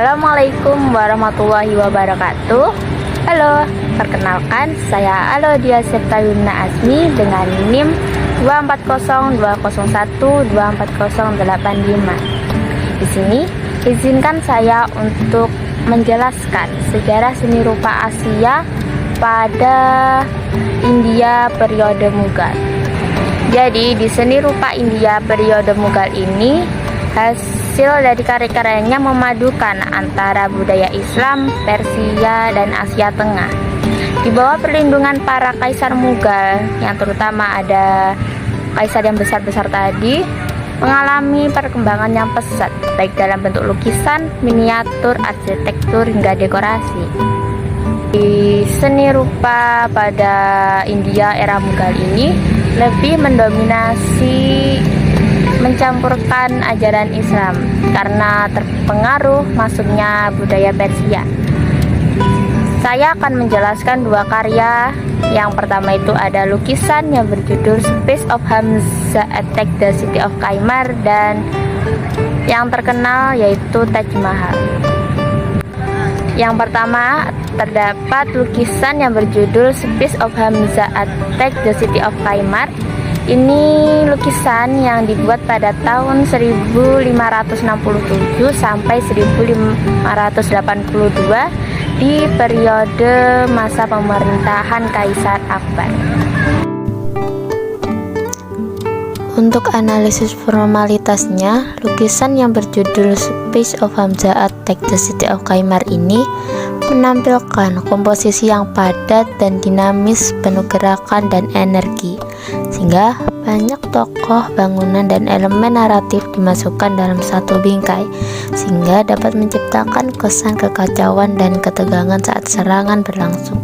Assalamualaikum warahmatullahi wabarakatuh. Halo, perkenalkan saya Alodia Septayumna Asmi dengan NIM 240201240885. Di sini izinkan saya untuk menjelaskan sejarah seni rupa Asia pada India periode Mughal. Jadi di seni rupa India periode Mughal ini hasil dari karya-karyanya memadukan antara budaya Islam, Persia, dan Asia Tengah. Di bawah perlindungan para kaisar Mughal, yang terutama ada kaisar yang besar-besar tadi, mengalami perkembangan yang pesat, baik dalam bentuk lukisan, miniatur, arsitektur, hingga dekorasi. Di seni rupa pada India era Mughal ini lebih mendominasi mencampurkan ajaran Islam karena terpengaruh masuknya budaya Persia. Saya akan menjelaskan dua karya. Yang pertama itu ada lukisan yang berjudul Space of Hamza Attack the City of Kaimar, dan yang terkenal yaitu Taj Mahal. Yang pertama terdapat lukisan yang berjudul Space of Hamza Attack the City of Kaimar. Ini lukisan yang dibuat pada tahun 1567 sampai 1582 di periode masa pemerintahan Kaisar Akbar. Untuk analisis formalitasnya, lukisan yang berjudul Space of Hamza Attack the City of Kaimar ini menampilkan komposisi yang padat dan dinamis, penuh gerakan dan energi, sehingga banyak tokoh, bangunan, dan elemen naratif dimasukkan dalam satu bingkai, sehingga dapat menciptakan kesan kekacauan dan ketegangan saat serangan berlangsung.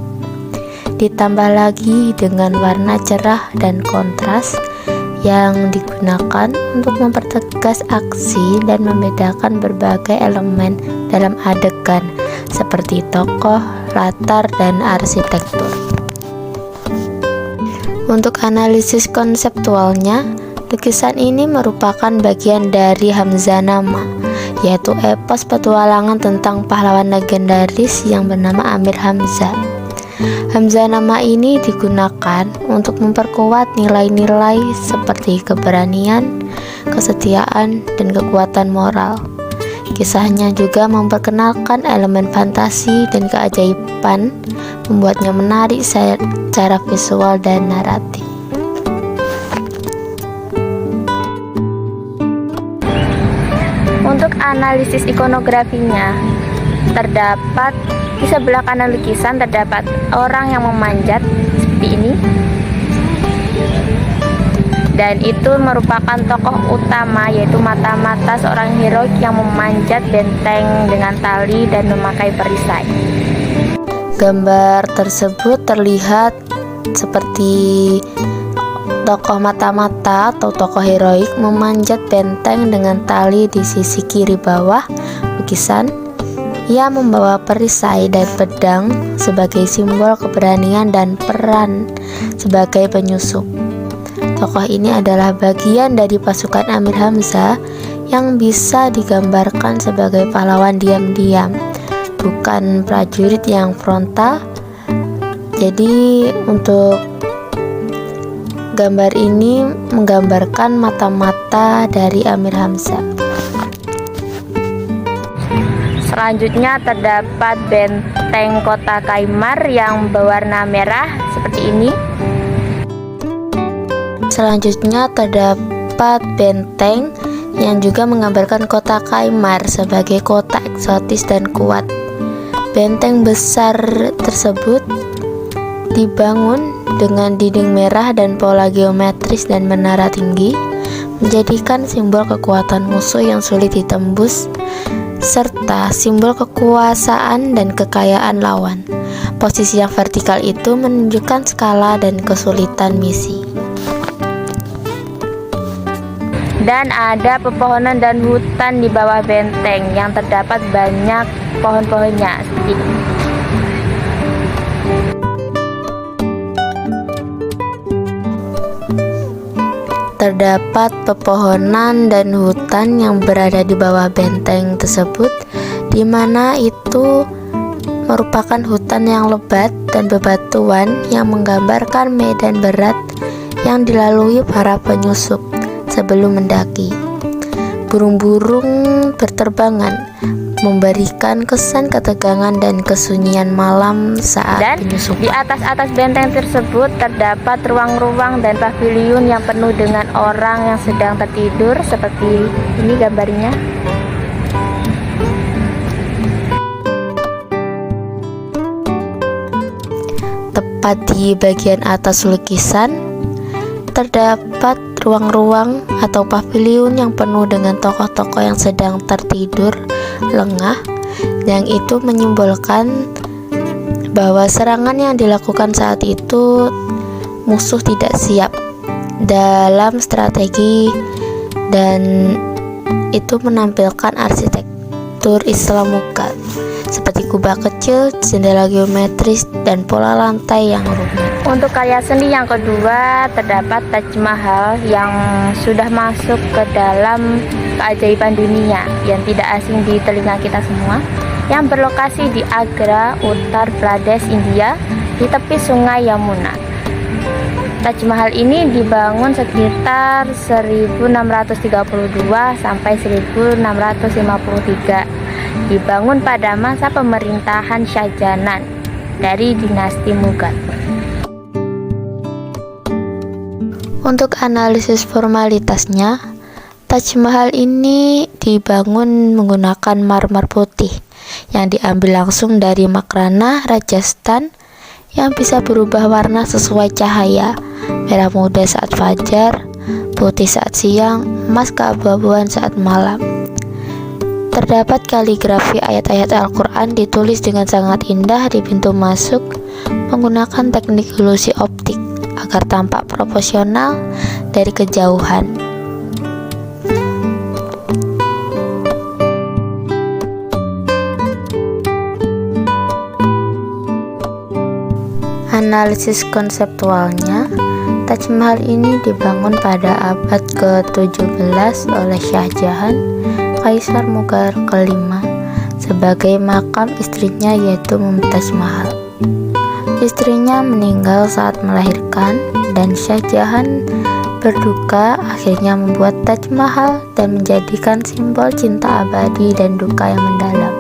Ditambah lagi dengan warna cerah dan kontras yang digunakan untuk mempertegas aksi dan membedakan berbagai elemen dalam adegan seperti tokoh, latar, dan arsitektur. Untuk analisis konseptualnya, lukisan ini merupakan bagian dari Hamzanama, yaitu epos petualangan tentang pahlawan legendaris yang bernama Amir Hamzah. Hamzanama ini digunakan untuk memperkuat nilai-nilai seperti keberanian, kesetiaan, dan kekuatan moral. Kisahnya juga memperkenalkan elemen fantasi dan keajaiban, membuatnya menarik secara visual dan naratif. Untuk analisis ikonografinya, terdapat di sebelah kanan lukisan terdapat orang yang memanjat seperti ini, dan itu merupakan tokoh utama, yaitu mata-mata seorang heroik yang memanjat benteng dengan tali dan memakai perisai. Gambar tersebut terlihat seperti tokoh mata-mata atau tokoh heroik memanjat benteng dengan tali di sisi kiri bawah lukisan. Ia membawa perisai dan pedang sebagai simbol keberanian dan peran sebagai penyusup. Tokoh ini adalah bagian dari pasukan Amir Hamzah yang bisa digambarkan sebagai pahlawan diam-diam, bukan prajurit yang frontal. Jadi untuk gambar ini menggambarkan mata-mata dari Amir Hamzah. Selanjutnya terdapat benteng kota Kaimar yang berwarna merah seperti ini. Selanjutnya terdapat benteng yang juga menggambarkan kota Kaimar sebagai kota eksotis dan kuat. Benteng besar tersebut dibangun dengan dinding merah dan pola geometris dan menara tinggi, menjadikan simbol kekuatan musuh yang sulit ditembus, serta simbol kekuasaan dan kekayaan lawan. Posisi yang vertikal itu menunjukkan skala dan kesulitan misi. Dan ada pepohonan dan hutan di bawah benteng yang terdapat banyak pohon-pohonnya seperti ini. Terdapat pepohonan dan hutan yang berada di bawah benteng tersebut di mana itu merupakan hutan yang lebat dan bebatuan yang menggambarkan medan berat yang dilalui para penyusup sebelum mendaki. Burung-burung berterbangan, memberikan kesan ketegangan dan kesunyian malam saat penyusupan. Di atas benteng tersebut terdapat ruang-ruang dan paviliun yang penuh dengan orang yang sedang tertidur, seperti ini gambarnya. Tepat di bagian atas lukisan terdapat ruang-ruang atau paviliun yang penuh dengan tokoh-tokoh yang sedang tertidur lengah, yang itu menyimbolkan bahwa serangan yang dilakukan saat itu musuh tidak siap dalam strategi, dan itu menampilkan arsitektur Islam mughal seperti kubah kecil, jendela geometris, dan pola lantai yang rumit. Untuk karya seni yang kedua terdapat Taj Mahal yang sudah masuk ke dalam keajaiban dunia yang tidak asing di telinga kita semua, yang berlokasi di Agra, Uttar Pradesh, India, di tepi sungai Yamuna. Taj Mahal ini dibangun sekitar 1632 sampai 1653. Dibangun pada masa pemerintahan Shah Jahan dari dinasti Mughal. Untuk analisis formalitasnya, Taj Mahal ini dibangun menggunakan marmer putih yang diambil langsung dari Makrana, Rajasthan, yang bisa berubah warna sesuai cahaya, merah muda saat fajar, putih saat siang, emas keabu-abuan saat malam. Terdapat kaligrafi ayat-ayat Al-Quran ditulis dengan sangat indah di pintu masuk menggunakan teknik ilusi optik agar tampak proporsional dari kejauhan. Analisis konseptualnya, Taj Mahal ini dibangun pada abad ke-17 oleh Shah Jahan, Kaisar Mughal kelima, sebagai makam istrinya yaitu Mumtaz Mahal. Istrinya meninggal saat melahirkan dan Shah Jahan berduka, akhirnya membuat Taj Mahal dan menjadikan simbol cinta abadi dan duka yang mendalam.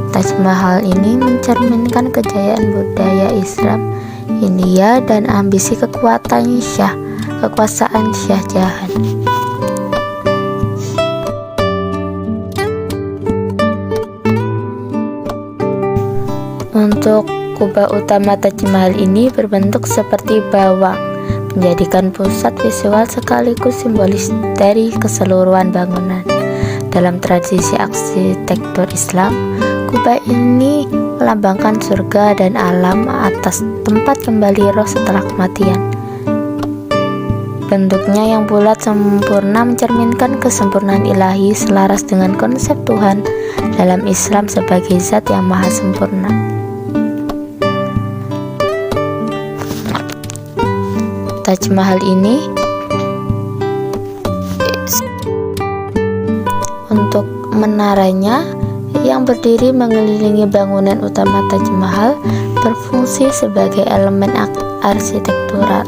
Taj Mahal ini mencerminkan kejayaan budaya Islam India dan ambisi kekuasaan Shah Jahan. Untuk kubah utama Taj Mahal ini berbentuk seperti bawang, menjadikan pusat visual sekaligus simbolis dari keseluruhan bangunan. Dalam tradisi arsitektur Islam, kubah ini melambangkan surga dan alam atas tempat kembali roh setelah kematian. Bentuknya yang bulat sempurna mencerminkan kesempurnaan ilahi selaras dengan konsep Tuhan dalam Islam sebagai zat yang maha sempurna. Taj Mahal ini untuk menaranya yang berdiri mengelilingi bangunan utama Taj Mahal berfungsi sebagai elemen arsitektural,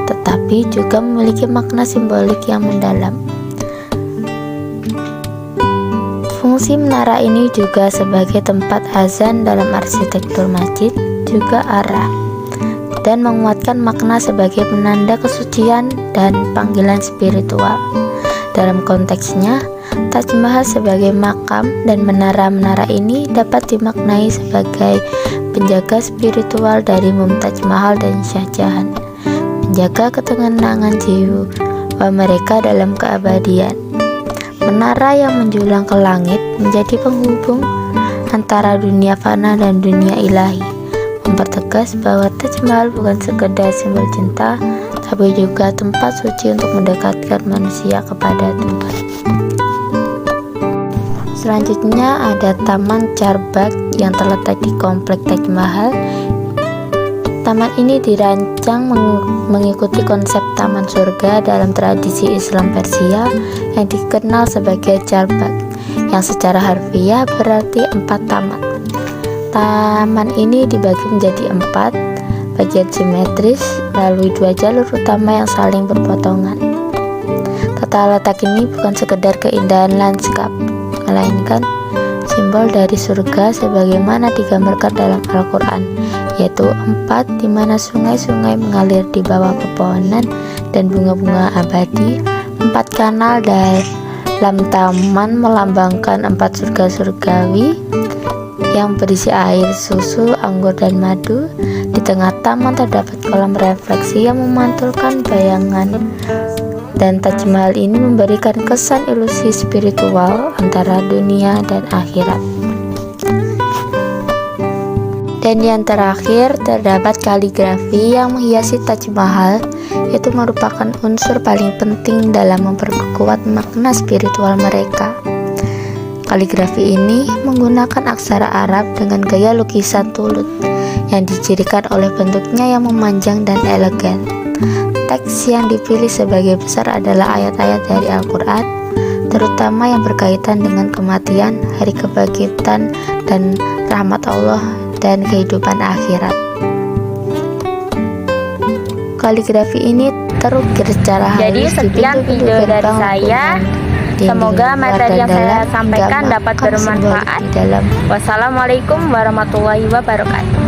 tetapi juga memiliki makna simbolik yang mendalam. Fungsi menara ini juga sebagai tempat azan dalam arsitektur masjid, juga arah, dan menguatkan makna sebagai penanda kesucian dan panggilan spiritual. Dalam konteksnya, Taj Mahal sebagai makam dan menara-menara ini dapat dimaknai sebagai penjaga spiritual dari Mumtaz Mahal dan Shah Jahan, menjaga ketenangan jiwa mereka dalam keabadian. Menara yang menjulang ke langit menjadi penghubung antara dunia fana dan dunia ilahi, mempertegas bahwa Taj Mahal bukan sekedar simbol cinta, tapi juga tempat suci untuk mendekatkan manusia kepada Tuhan. Selanjutnya ada Taman Charbagh yang terletak di komplek Taj Mahal. Taman ini dirancang mengikuti konsep taman surga dalam tradisi Islam Persia yang dikenal sebagai Charbagh, yang secara harfiah berarti 4 taman. Taman ini dibagi menjadi 4 bagian simetris melalui 2 jalur utama yang saling berpotongan. Tata letak ini bukan sekedar keindahan lanskap, melainkan simbol dari surga sebagaimana digambarkan dalam Al-Quran, yaitu 4 di mana sungai-sungai mengalir di bawah pepohonan dan bunga-bunga abadi. 4 kanal dalam taman melambangkan 4 surga surgawi yang berisi air, susu, anggur, dan madu. Di tengah taman terdapat kolam refleksi yang memantulkan bayangan, dan Taj Mahal ini memberikan kesan ilusi spiritual antara dunia dan akhirat. Dan yang terakhir, terdapat kaligrafi yang menghiasi Taj Mahal, yaitu merupakan unsur paling penting dalam memperkuat makna spiritual mereka. Kaligrafi ini menggunakan aksara Arab dengan gaya lukisan tulut yang dicirikan oleh bentuknya yang memanjang dan elegan. Teks yang dipilih sebagai besar adalah ayat-ayat dari Al-Quran, terutama yang berkaitan dengan kematian, hari kebangkitan, dan rahmat Allah dan kehidupan akhirat. Kaligrafi ini terukir secara halus. Jadi sekian video dari saya. Semoga materi yang saya sampaikan dapat bermanfaat. Wassalamualaikum warahmatullahi wabarakatuh.